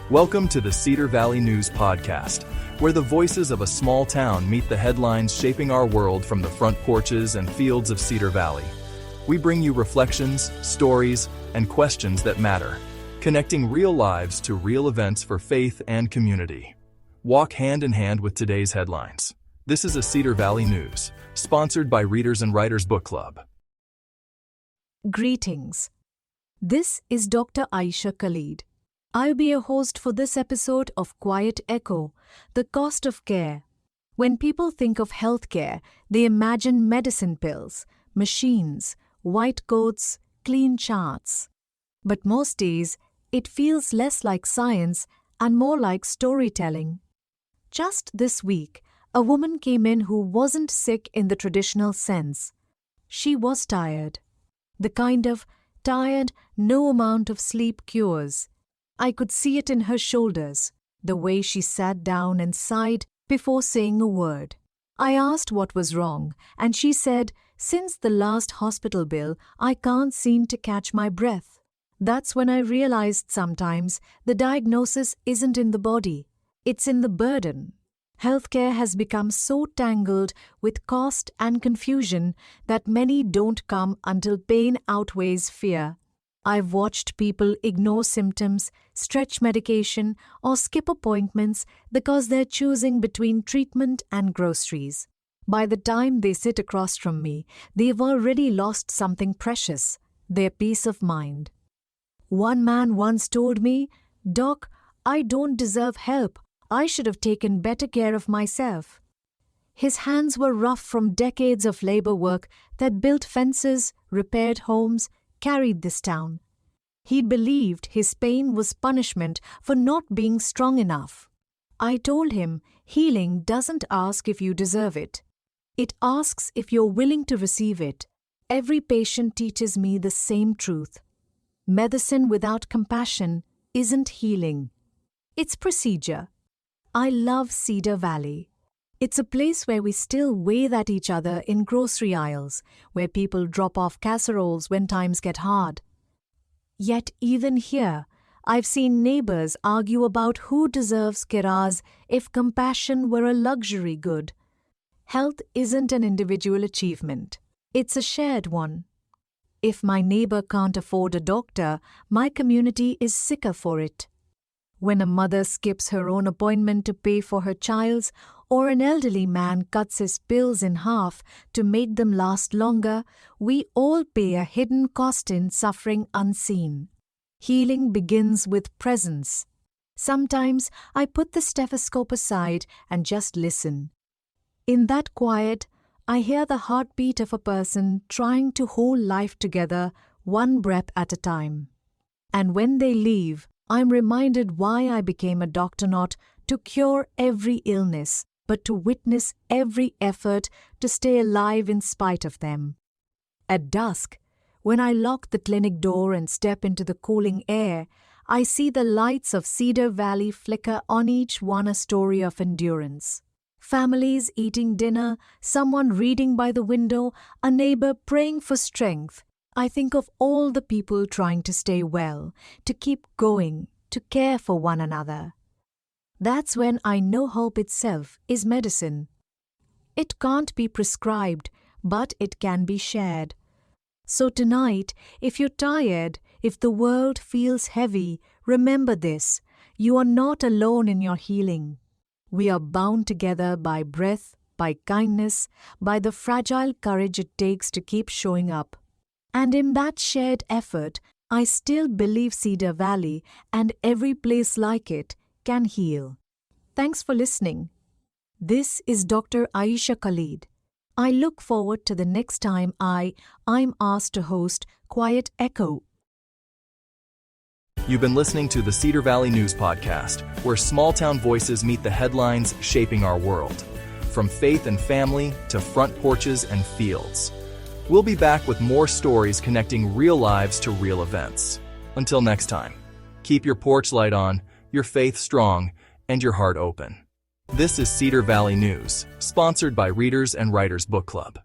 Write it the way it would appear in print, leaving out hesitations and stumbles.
Welcome to the Cedar Valley News Podcast, where the voices of a small town meet the headlines shaping our world from the front porches and fields of Cedar Valley. We bring you reflections, stories, and questions that matter, connecting real lives to real events for faith and community. Walk hand in hand with today's headlines. This is a Cedar Valley News, sponsored by Readers and Writers Book Club. Greetings. This is Dr. Aisha Khalid. I'll be your host for this episode of Quiet Echo, The Cost of Care. When people think of healthcare, they imagine medicine pills, machines, white coats, clean charts. But most days, it feels less like science and more like storytelling. Just this week, a woman came in who wasn't sick in the traditional sense. She was tired. The kind of tired no amount of sleep cures. I could see it in her shoulders, the way she sat down and sighed before saying a word. I asked what was wrong, and she said, "Since the last hospital bill, I can't seem to catch my breath." That's when I realized sometimes the diagnosis isn't in the body, it's in the burden. Healthcare has become so tangled with cost and confusion that many don't come until pain outweighs fear. I've watched people ignore symptoms, stretch medication, or skip appointments because they're choosing between treatment and groceries. By the time they sit across from me, they've already lost something precious, their peace of mind. One man once told me, "Doc, I don't deserve help. I should have taken better care of myself." His hands were rough from decades of labor work that built fences, repaired homes, carried this town. He believed his pain was punishment for not being strong enough. I told him healing doesn't ask if you deserve it. It asks if you're willing to receive it. Every patient teaches me the same truth. Medicine without compassion isn't healing. It's procedure. I love Cedar Valley. It's a place where we still wave at each other in grocery aisles, where people drop off casseroles when times get hard. Yet even here, I've seen neighbors argue about who deserves kiraz if compassion were a luxury good. Health isn't an individual achievement. It's a shared one. If my neighbor can't afford a doctor, my community is sicker for it. When a mother skips her own appointment to pay for her child's, or an elderly man cuts his pills in half to make them last longer, we all pay a hidden cost in suffering unseen. Healing begins with presence. Sometimes I put the stethoscope aside and just listen. In that quiet, I hear the heartbeat of a person trying to hold life together one breath at a time. And when they leave, I'm reminded why I became a doctor, not to cure every illness, but to witness every effort to stay alive in spite of them. At dusk, when I lock the clinic door and step into the cooling air, I see the lights of Cedar Valley flicker, on each one a story of endurance. Families eating dinner, someone reading by the window, a neighbor praying for strength. I think of all the people trying to stay well, to keep going, to care for one another. That's when I know hope itself is medicine. It can't be prescribed, but it can be shared. So tonight, if you're tired, if the world feels heavy, remember this: you are not alone in your healing. We are bound together by breath, by kindness, by the fragile courage it takes to keep showing up. And in that shared effort, I still believe Cedar Valley and every place like it can heal. Thanks for listening. This is Dr. Aisha Khalid. I look forward to the next time I'm asked to host Quiet Echo. You've been listening to the Cedar Valley News Podcast, where small-town voices meet the headlines shaping our world. From faith and family to front porches and fields. We'll be back with more stories connecting real lives to real events. Until next time, keep your porch light on, your faith strong, and your heart open. This is Cedar Valley News, sponsored by Readers and Writers Book Club.